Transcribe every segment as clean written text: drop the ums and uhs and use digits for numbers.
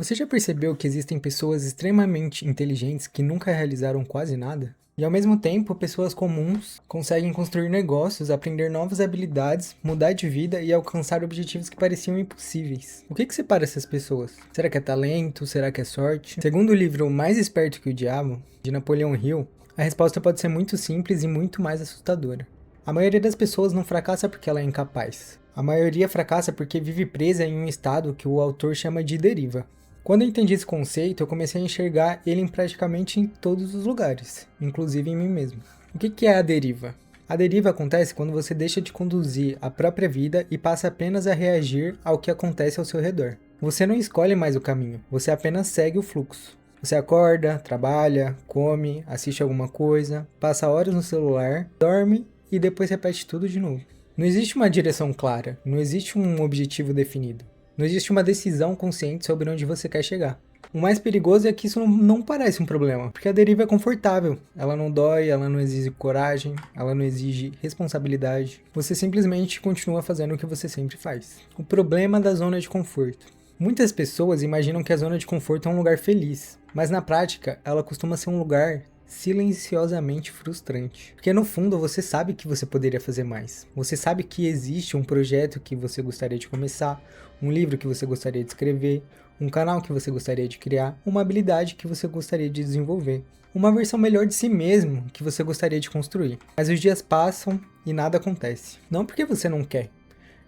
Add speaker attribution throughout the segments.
Speaker 1: Você já percebeu que existem pessoas extremamente inteligentes que nunca realizaram quase nada? E ao mesmo tempo, pessoas comuns conseguem construir negócios, aprender novas habilidades, mudar de vida e alcançar objetivos que pareciam impossíveis. O que separa essas pessoas? Será que é talento? Será que é sorte? Segundo o livro Mais Esperto que o Diabo, de Napoleão Hill, a resposta pode ser muito simples e muito mais assustadora. A maioria das pessoas não fracassa porque ela é incapaz. A maioria fracassa porque vive presa em um estado que o autor chama de deriva. Quando eu entendi esse conceito, eu comecei a enxergar ele em praticamente em todos os lugares, inclusive em mim mesmo. O que é a deriva? A deriva acontece quando você deixa de conduzir a própria vida e passa apenas a reagir ao que acontece ao seu redor. Você não escolhe mais o caminho, você apenas segue o fluxo. Você acorda, trabalha, come, assiste alguma coisa, passa horas no celular, dorme e depois repete tudo de novo. Não existe uma direção clara, não existe um objetivo definido. Não existe uma decisão consciente sobre onde você quer chegar. O mais perigoso é que isso não parece um problema, porque a deriva é confortável. Ela não dói, ela não exige coragem, ela não exige responsabilidade. Você simplesmente continua fazendo o que você sempre faz. O problema da zona de conforto. Muitas pessoas imaginam que a zona de conforto é um lugar feliz, mas na prática ela costuma ser um lugar silenciosamente frustrante. Porque no fundo você sabe que você poderia fazer mais. Você sabe que existe um projeto que você gostaria de começar, um livro que você gostaria de escrever, um canal que você gostaria de criar, uma habilidade que você gostaria de desenvolver, uma versão melhor de si mesmo que você gostaria de construir. Mas os dias passam e nada acontece. Não porque você não quer,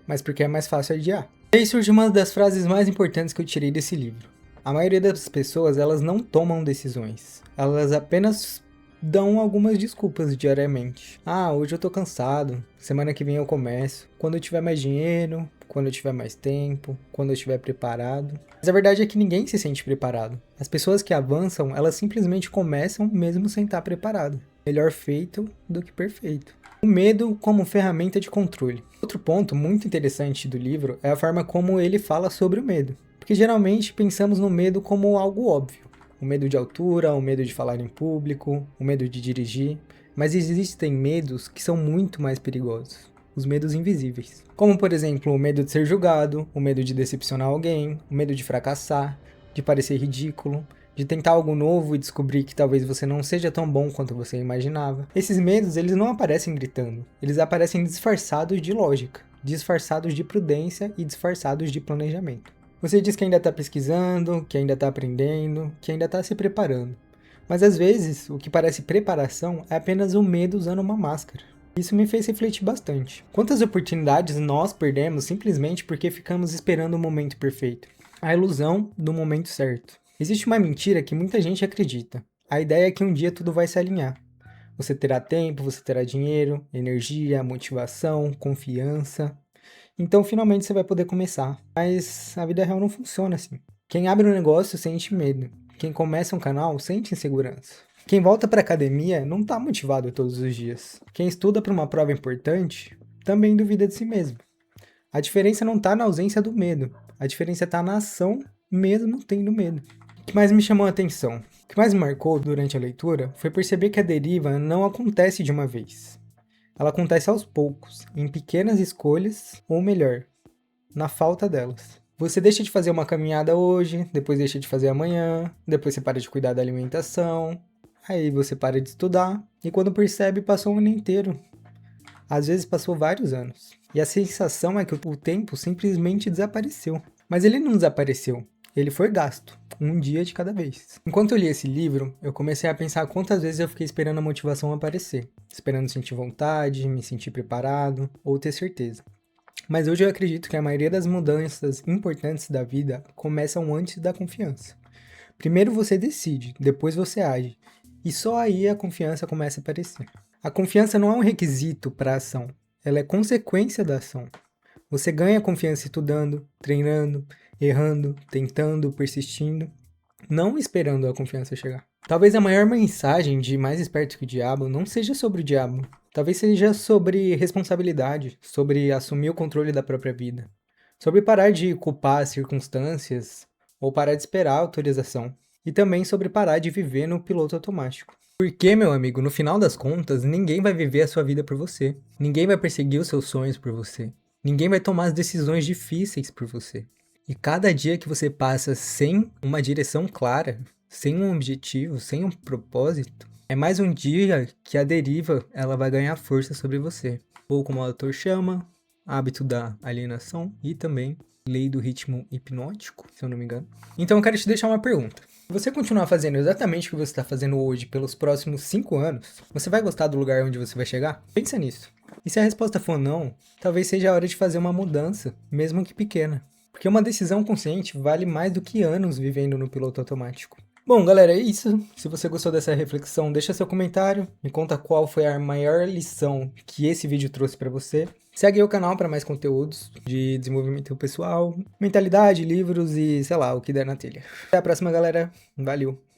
Speaker 1: mas porque é mais fácil adiar. E aí surge uma das frases mais importantes que eu tirei desse livro. A maioria das pessoas, elas não tomam decisões. Elas apenas dão algumas desculpas diariamente. Ah, hoje eu tô cansado. Semana que vem eu começo. Quando eu tiver mais dinheiro, quando eu tiver mais tempo, quando eu estiver preparado. Mas a verdade é que ninguém se sente preparado. As pessoas que avançam, elas simplesmente começam mesmo sem estar preparado. Melhor feito do que perfeito. O medo como ferramenta de controle. Outro ponto muito interessante do livro é a forma como ele fala sobre o medo. Porque geralmente pensamos no medo como algo óbvio. O medo de altura, o medo de falar em público, o medo de dirigir. Mas existem medos que são muito mais perigosos. Os medos invisíveis. Como, por exemplo, o medo de ser julgado, o medo de decepcionar alguém, o medo de fracassar, de parecer ridículo, de tentar algo novo e descobrir que talvez você não seja tão bom quanto você imaginava. Esses medos, eles não aparecem gritando. Eles aparecem disfarçados de lógica, disfarçados de prudência e disfarçados de planejamento. Você diz que ainda está pesquisando, que ainda está aprendendo, que ainda está se preparando. Mas às vezes, o que parece preparação é apenas o medo usando uma máscara. Isso me fez refletir bastante. Quantas oportunidades nós perdemos simplesmente porque ficamos esperando o momento perfeito? A ilusão do momento certo. Existe uma mentira que muita gente acredita. A ideia é que um dia tudo vai se alinhar. Você terá tempo, você terá dinheiro, energia, motivação, confiança. Então finalmente você vai poder começar. Mas a vida real não funciona assim. Quem abre um negócio sente medo. Quem começa um canal sente insegurança. Quem volta para academia não está motivado todos os dias. Quem estuda para uma prova importante também duvida de si mesmo. A diferença não está na ausência do medo. A diferença está na ação mesmo tendo medo. O que mais me chamou a atenção, o que mais me marcou durante a leitura foi perceber que a deriva não acontece de uma vez. Ela acontece aos poucos, em pequenas escolhas, ou melhor, na falta delas. Você deixa de fazer uma caminhada hoje, depois deixa de fazer amanhã, depois você para de cuidar da alimentação, aí você para de estudar, e quando percebe passou um ano inteiro. Às vezes passou vários anos. E a sensação é que o tempo simplesmente desapareceu. Mas ele não desapareceu, ele foi gasto, um dia de cada vez. Enquanto eu li esse livro, eu comecei a pensar quantas vezes eu fiquei esperando a motivação aparecer. Esperando sentir vontade, me sentir preparado, ou ter certeza. Mas hoje eu acredito que a maioria das mudanças importantes da vida começam antes da confiança. Primeiro você decide, depois você age. E só aí a confiança começa a aparecer. A confiança não é um requisito para a ação, ela é consequência da ação. Você ganha confiança estudando, treinando, errando, tentando, persistindo, não esperando a confiança chegar. Talvez a maior mensagem de Mais Esperto que o Diabo não seja sobre o diabo. Talvez seja sobre responsabilidade, sobre assumir o controle da própria vida. Sobre parar de culpar as circunstâncias ou parar de esperar a autorização. E também sobre parar de viver no piloto automático. Porque, meu amigo, no final das contas, ninguém vai viver a sua vida por você. Ninguém vai perseguir os seus sonhos por você. Ninguém vai tomar as decisões difíceis por você. E cada dia que você passa sem uma direção clara, sem um objetivo, sem um propósito, é mais um dia que a deriva ela vai ganhar força sobre você. Ou como o autor chama, hábito da alienação e também lei do ritmo hipnótico, se eu não me engano. Então eu quero te deixar uma pergunta. Se você continuar fazendo exatamente o que você está fazendo hoje pelos próximos 5 anos, você vai gostar do lugar onde você vai chegar? Pensa nisso. E se a resposta for não, talvez seja a hora de fazer uma mudança, mesmo que pequena. Porque uma decisão consciente vale mais do que anos vivendo no piloto automático. Bom, galera, é isso. Se você gostou dessa reflexão, deixa seu comentário, me conta qual foi a maior lição que esse vídeo trouxe para você. Segue aí o canal para mais conteúdos de desenvolvimento pessoal, mentalidade, livros e sei lá, o que der na telha. Até a próxima, galera. Valeu!